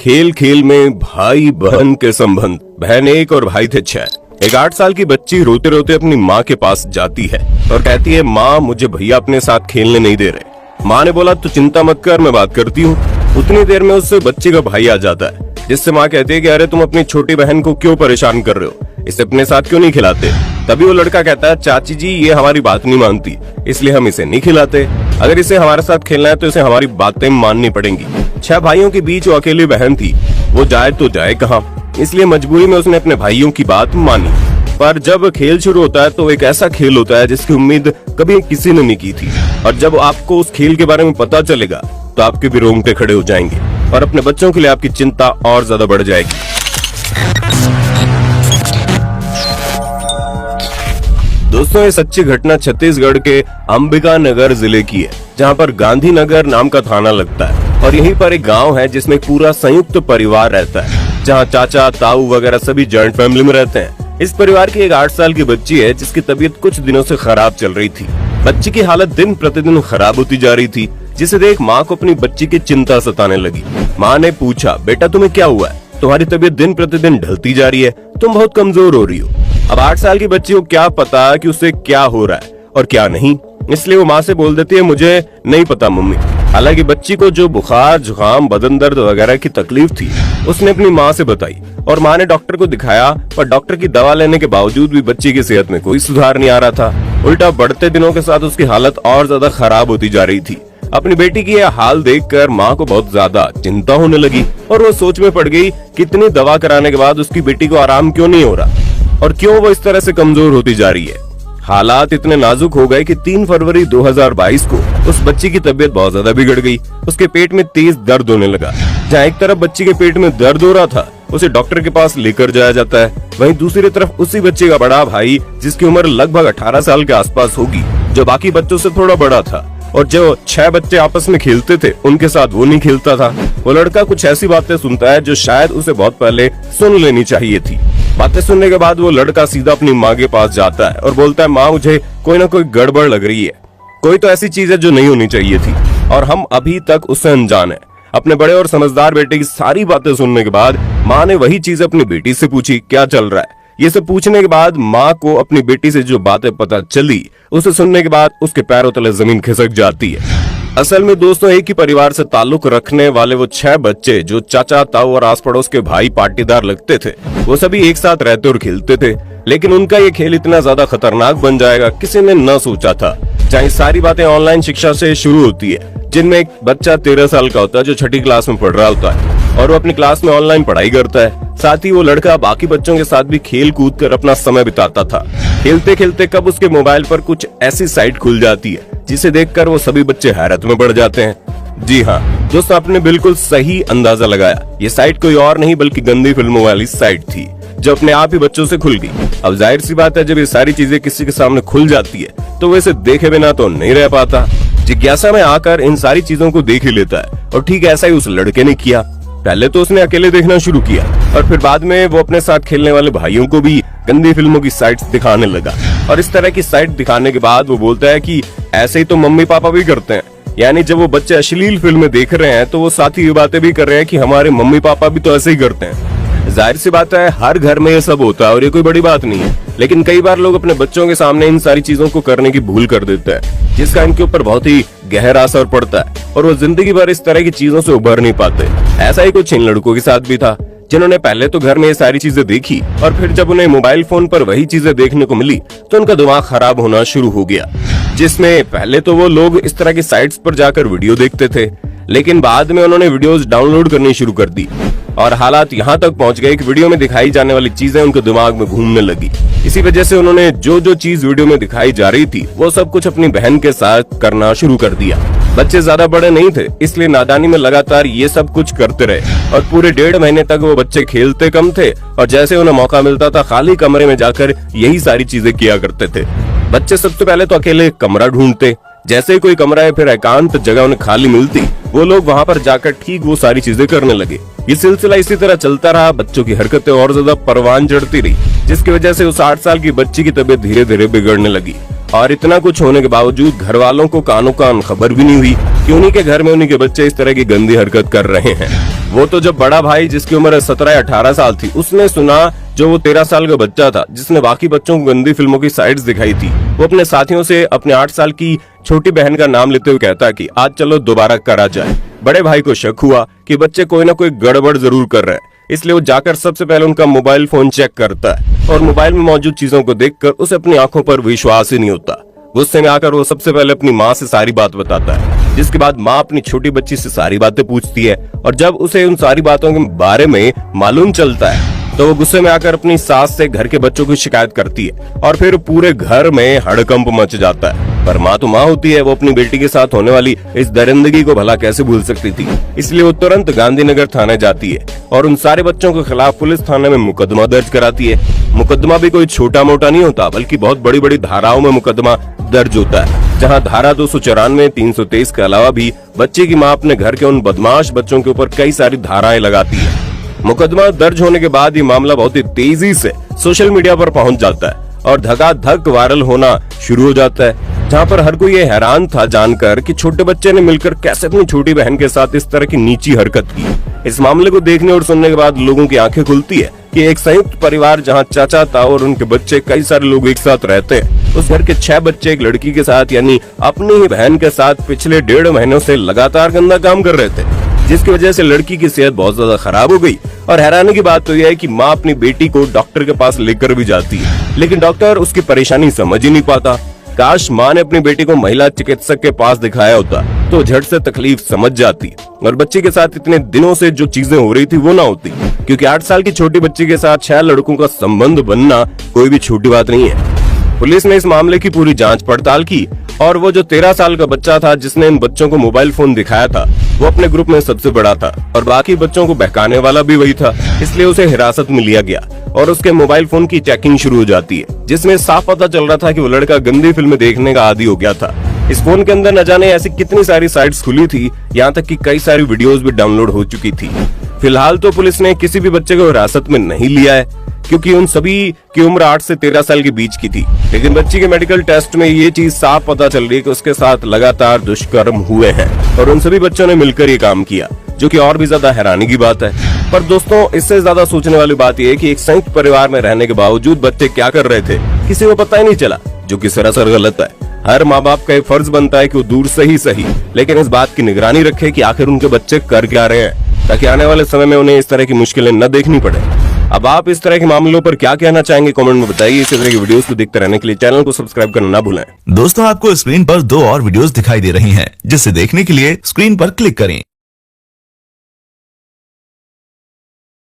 खेल खेल में भाई बहन के संबंध। बहन 1 और भाई थे 6। एक 8 साल की बच्ची रोते रोते अपनी माँ के पास जाती है और कहती है, माँ मुझे भैया अपने साथ खेलने नहीं दे रहे। माँ ने बोला, तू चिंता मत कर, मैं बात करती हूँ। उतनी देर में उससे बच्ची का भाई आ जाता है, जिससे माँ कहती है कि अरे तुम अपनी छोटी बहन को क्यों परेशान कर रहे हो, इसे अपने साथ क्यों नहीं खिलाते। तभी वो लड़का कहता है, चाची जी ये हमारी बात नहीं मानती, इसलिए हम इसे नहीं खिलाते। अगर इसे हमारे साथ खेलना है तो इसे हमारी बातें माननी पड़ेंगी। 6 भाइयों के बीच वो अकेली बहन थी, वो जाए तो जाए कहाँ, इसलिए मजबूरी में उसने अपने भाइयों की बात मानी। पर जब खेल शुरू होता है तो एक ऐसा खेल होता है जिसकी उम्मीद कभी किसी ने नहीं की थी, और जब आपको उस खेल के बारे में पता चलेगा तो आपके भी रोंगटे खड़े हो जाएंगे और अपने बच्चों के लिए आपकी चिंता और ज्यादा बढ़ जाएगी। दोस्तों, ये सच्ची घटना छत्तीसगढ़ के अंबिका नगर जिले की है, जहाँ पर गांधीनगर नाम का थाना लगता है। और यहीं पर एक गांव है जिसमें पूरा संयुक्त परिवार रहता है, जहाँ चाचा ताऊ वगैरह सभी जॉइंट फैमिली में रहते हैं। इस परिवार की एक 8 साल की बच्ची है जिसकी तबीयत कुछ दिनों से खराब चल रही थी। बच्ची की हालत दिन प्रतिदिन खराब होती जा रही थी, जिसे देख माँ को अपनी बच्ची की चिंता सताने लगी। माँ ने पूछा, बेटा तुम्हें क्या हुआ है, तुम्हारी तबीयत दिन प्रतिदिन ढलती जा रही है, तुम बहुत कमजोर हो रही हो। अब 8 साल की बच्ची को क्या पता कि उससे क्या हो रहा है और क्या नहीं, इसलिए वो माँ से बोल देती है, मुझे नहीं पता मम्मी। हालांकि बच्ची को जो बुखार जुकाम बदन दर्द वगैरह की तकलीफ थी उसने अपनी माँ से बताई, और माँ ने डॉक्टर को दिखाया, पर डॉक्टर की दवा लेने के बावजूद भी बच्ची की सेहत में कोई सुधार नहीं आ रहा था। उल्टा बढ़ते दिनों के साथ उसकी हालत और ज्यादा खराब होती जा रही थी। अपनी बेटी की यह हाल देखकर माँ को बहुत ज्यादा चिंता होने लगी और वो सोच में पड़ गई कि इतनी दवा कराने के बाद उसकी बेटी को आराम क्यों नहीं हो रहा और क्यों वो इस तरह से कमजोर होती जा रही है। हालात इतने नाजुक हो गए कि 3 फरवरी 2022 को उस बच्ची की तबीयत बहुत ज्यादा बिगड़ गई। उसके पेट में तेज दर्द होने लगा। जहाँ एक तरफ बच्ची के पेट में दर्द हो रहा था, उसे डॉक्टर के पास लेकर जाया जाता है, वहीं दूसरी तरफ उसी बच्चे का बड़ा भाई, जिसकी उम्र लगभग 18 साल के आसपास होगी, जो बाकी बच्चों से थोड़ा बड़ा था और जो 6 बच्चे आपस में खेलते थे उनके साथ वो नहीं खेलता था। वो लड़का कुछ ऐसी बातें सुनता है जो शायद उसे बहुत पहले सुन लेनी चाहिए थी। बातें सुनने के बाद वो लड़का सीधा अपनी माँ के पास जाता है और बोलता है, माँ मुझे कोई ना कोई गड़बड़ लग रही है, कोई तो ऐसी चीज है जो नहीं होनी चाहिए थी और हम अभी तक उससे अनजान है। अपने बड़े और समझदार बेटे की सारी बातें सुनने के बाद माँ ने वही चीज अपनी बेटी से पूछी, क्या चल रहा है। ये सब पूछने के बाद माँ को अपनी बेटी से जो बातें पता चली उसे सुनने के बाद उसके पैरों तले जमीन खिसक जाती है। असल में दोस्तों, एक ही परिवार से ताल्लुक रखने वाले वो 6 बच्चे जो चाचा ताऊ और आस पड़ोस के भाई पाटीदार लगते थे, वो सभी एक साथ रहते और खेलते थे। लेकिन उनका ये खेल इतना ज्यादा खतरनाक बन जाएगा किसी ने न सोचा था। जहाँ सारी बातें ऑनलाइन शिक्षा से शुरू होती है, जिनमें एक बच्चा 13 साल का होता है जो 6ठी क्लास में पढ़ रहा होता है और वो अपनी क्लास में ऑनलाइन पढ़ाई करता है। साथ ही वो लड़का बाकी बच्चों के साथ भी खेल कूद कर अपना समय बिताता था। खेलते खेलते कब उसके मोबाइल पर कुछ ऐसी साइट खुल जाती है जिसे देखकर वो सभी बच्चे हैरत में पड़ जाते हैं। जी हाँ दोस्तों, आपने बिल्कुल सही अंदाजा लगाया। ये साइट कोई और नहीं बल्कि गंदी फिल्मों वाली साइट थी, जो अपने आप ही बच्चों से खुल गई। अब जाहिर सी बात है, जब ये सारी चीजें किसी के सामने खुल जाती है तो वो इसे देखे बिना तो नहीं रह पाता। जिज्ञासा में आकर इन सारी चीजों को देख ही लेता है, और ठीक ऐसा ही उस लड़के ने किया। पहले तो उसने अकेले देखना शुरू किया और फिर बाद में वो अपने साथ खेलने वाले भाइयों को भी गंदी फिल्मों की साइट्स दिखाने लगा। और इस तरह की साइट दिखाने के बाद वो बोलता है कि ऐसे ही तो मम्मी पापा भी करते हैं, यानी जब वो बच्चे अश्लील फिल्में देख रहे हैं तो वो साथ ही ये बातें भी कर रहे हैं कि हमारे मम्मी पापा भी तो ऐसे ही करते हैं। जाहिर सी बात है, हर घर में ये सब होता है और ये कोई बड़ी बात नहीं है, लेकिन कई बार लोग अपने बच्चों के सामने इन सारी चीजों को करने की भूल कर देते हैं, जिसका इनके ऊपर बहुत ही गहरा असर पड़ता है और वो जिंदगी भर इस तरह की चीजों से उभर नहीं पाते। ऐसा ही कुछ इन लड़कों के साथ भी था, जिन्होंने पहले तो घर में ये सारी चीजें देखी और फिर जब उन्हें मोबाइल फोन पर वही चीजें देखने को मिली तो उनका दिमाग खराब होना शुरू हो गया। जिसमें पहले तो वो लोग इस तरह की साइट्स पर जाकर वीडियो देखते थे, लेकिन बाद में उन्होंने वीडियोस डाउनलोड करनी शुरू कर दी और हालात यहाँ तक पहुँच गए कि वीडियो में दिखाई जाने वाली चीजें उनके दिमाग में घूमने लगी। इसी वजह से उन्होंने जो जो चीज वीडियो में दिखाई जा रही थी वो सब कुछ अपनी बहन के साथ करना शुरू कर दिया। बच्चे ज्यादा बड़े नहीं थे, इसलिए नादानी में लगातार ये सब कुछ करते रहे और पूरे 1.5 महीने तक वो बच्चे खेलते कम थे और जैसे उन्हें मौका मिलता था खाली कमरे में जाकर यही सारी चीजें किया करते थे। बच्चे सबसे पहले तो अकेले कमरा ढूंढते, जैसे ही कोई कमरा या फिर एकांत जगह उन्हें खाली मिलती वो लोग वहाँ पर जाकर ठीक वो सारी चीजें करने लगे। ये सिलसिला इसी तरह चलता रहा। बच्चों की हरकतें और ज्यादा परवान चढ़ती रही, जिसकी वजह से उस 8 साल की बच्ची की तबीयत धीरे धीरे बिगड़ने लगी और इतना कुछ होने के बावजूद घर वालों को कानों कान खबर भी नहीं हुई कि उन्हीं के घर में उन्हीं के बच्चे इस तरह की गंदी हरकत कर रहे हैं। वो तो जब बड़ा भाई जिसकी उम्र 17-18 साल थी उसने सुना, जो वो 13 साल का बच्चा था जिसने बाकी बच्चों को गंदी फिल्मों की साइट्स दिखाई थी, वो अपने साथियों से अपने 8 साल की छोटी बहन का नाम लेते हुए कहता कि आज चलो दोबारा करा जाए। बड़े भाई को शक हुआ कि बच्चे कोई ना कोई गड़बड़ जरूर कर रहे हैं, इसलिए वो जाकर सबसे पहले उनका मोबाइल फोन चेक करता है और मोबाइल में मौजूद चीजों को देखकर उसे अपनी आंखों पर विश्वास ही नहीं होता। गुस्से में आकर वो सबसे पहले अपनी माँ से सारी बात बताता है, जिसके बाद माँ अपनी छोटी बच्ची से सारी बातें पूछती है और जब उसे उन सारी बातों के बारे में मालूम चलता है तो वो गुस्से में आकर अपनी सास से घर के बच्चों की शिकायत करती है और फिर पूरे घर में हड़कंप मच जाता है। पर माँ तो माँ होती है, वो अपनी बेटी के साथ होने वाली इस दरिंदगी को भला कैसे भूल सकती थी। इसलिए वो तुरंत गांधीनगर थाने जाती है और उन सारे बच्चों के खिलाफ पुलिस थाने में मुकदमा दर्ज कराती है। मुकदमा भी कोई छोटा मोटा नहीं होता, बल्कि बहुत बड़ी बड़ी धाराओं में मुकदमा दर्ज होता है, जहाँ धारा 294, 323 के अलावा भी बच्चे की माँ अपने घर के उन बदमाश बच्चों के ऊपर कई सारी धाराएं लगाती है। मुकदमा दर्ज होने के बाद ये मामला बहुत ही तेजी से सोशल मीडिया पर पहुंच जाता है और धकाधक वायरल होना शुरू हो जाता है, जहां पर हर कोई ये हैरान था जानकर कि छोटे बच्चे ने मिलकर कैसे अपनी छोटी बहन के साथ इस तरह की नीची हरकत की। इस मामले को देखने और सुनने के बाद लोगों की आंखें खुलती है कि एक संयुक्त परिवार जहां चाचा ताऊ और उनके बच्चे कई सारे लोग एक साथ रहते हैं, उस घर के 6 बच्चे एक लड़की के साथ यानी अपनी ही बहन के साथ पिछले 1.5 महीनों से लगातार गंदा काम कर रहे थे, जिसकी वजह से लड़की की सेहत बहुत ज्यादा खराब हो गई। और हैरानी की बात तो यह है कि माँ अपनी बेटी को डॉक्टर के पास लेकर भी जाती है, लेकिन डॉक्टर उसकी परेशानी समझ ही नहीं पाता। काश माँ ने अपनी बेटी को महिला चिकित्सक के पास दिखाया होता तो झट से तकलीफ समझ जाती और बच्ची के साथ इतने दिनों से जो चीजें हो रही थी वो ना होती, क्योंकि 8 साल की छोटी बच्ची के साथ 6 लड़कों का संबंध बनना कोई भी छोटी बात नहीं है। पुलिस ने इस मामले की पूरी जांच पड़ताल की और वो जो 13 साल का बच्चा था जिसने इन बच्चों को मोबाइल फोन दिखाया था, वो अपने ग्रुप में सबसे बड़ा था और बाकी बच्चों को बहकाने वाला भी वही था, इसलिए उसे हिरासत में लिया गया और उसके मोबाइल फोन की चेकिंग शुरू हो जाती है, जिसमें साफ पता चल रहा था कि वो लड़का गंदी फिल्में देखने का आदी हो गया था। इस फोन के अंदर न जाने ऐसी कितनी सारी साइट्स खुली थी, यहाँ तक कि कई सारी वीडियोस भी डाउनलोड हो चुकी थी। फिलहाल तो पुलिस ने किसी भी बच्चे को हिरासत में नहीं लिया है, क्योंकि उन सभी की उम्र 8 से 13 साल के बीच की थी, लेकिन बच्ची के मेडिकल टेस्ट में ये चीज साफ पता चल रही है कि उसके साथ लगातार दुष्कर्म हुए हैं और उन सभी बच्चों ने मिलकर ये काम किया, जो कि और भी ज्यादा हैरानी की बात है। पर दोस्तों, इससे ज्यादा सोचने वाली बात यह है कि एक संयुक्त परिवार में रहने के बावजूद बच्चे क्या कर रहे थे किसी को पता ही नहीं चला, जो कि सरासर गलत है। हर माँ बाप का फर्ज बनता है कि वो दूर से ही सही, लेकिन इस बात की निगरानी रखे कि आखिर उनके बच्चे कर क्या रहे हैं, ताकि आने वाले समय में उन्हें इस तरह की मुश्किलें न देखनी पड़े। अब आप इस तरह के मामलों पर क्या कहना चाहेंगे, कमेंट में बताइए। इसी तरह की वीडियोस को देखते रहने के लिए चैनल को सब्सक्राइब करना ना भूलें। दोस्तों, आपको स्क्रीन पर 2 और वीडियोस दिखाई दे रही हैं, जिसे देखने के लिए स्क्रीन पर क्लिक करें।